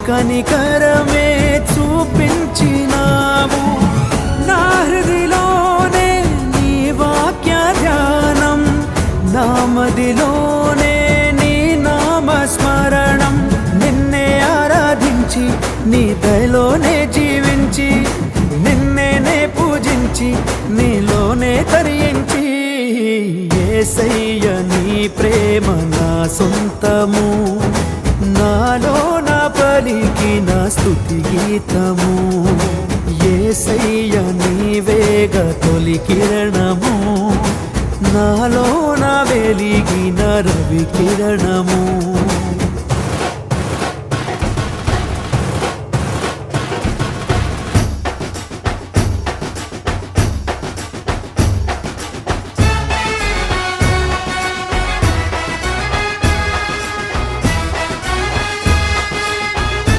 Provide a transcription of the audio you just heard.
కనికరమే చూపించినావు. నా హృదిలోనే నీ వాక్య ధ్యానం, నా మదిలోనే నీ నామస్మరణం. నిన్నే ఆరాధించి నీ దయలోనే జీవించి, నిన్నే పూజించి నీలోనే తరించి, యేసయ్య నీ ప్రేమ నా సొంతము, నాలో నా పలికిన స్తుతి గీతము. యేసయ్య నీవేగ తొలి కిరణము, నాలో నా వెలిగిన రవి కిరణము.